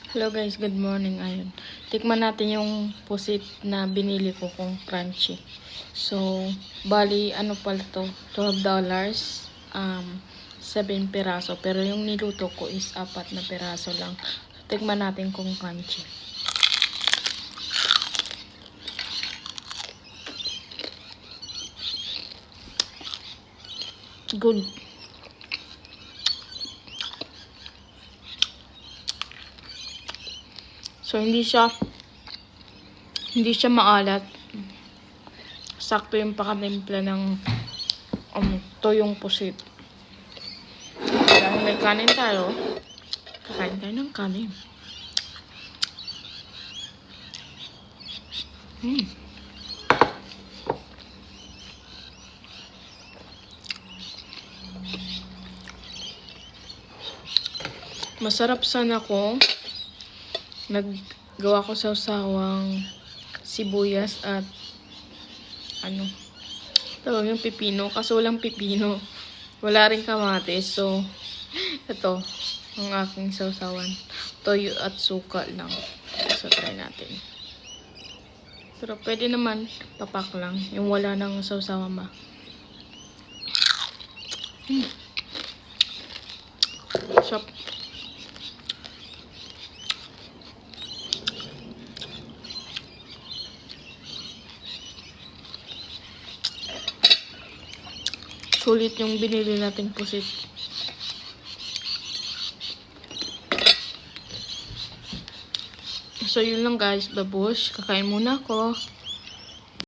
Hello guys, good morning. Ayun. Tikman natin yung pusit na binili ko kung crunchy. So, bali ano pala to? $12. 7 piraso. Pero yung niluto ko is 4 na piraso lang. So, tikman natin kung crunchy. Good. So, hindi siya maalat. Sakto yung pakatimpla ng toyong pusit. Dahil may kanin tayo, kakain tayo ng kanin. Masarap sana ko. Naggawa ko sa sawang sibuyas at tawag yung pipino. Kaso walang pipino. Wala rin kamatis. So, ito ang aking sausawan. Toyo at suka lang. So, try natin. Pero pwede naman papak lang. Yung wala nang sausawan ba. Sarap. Sulit yung binili nating pusit. So, yun lang guys. Babush. Kakain muna ako.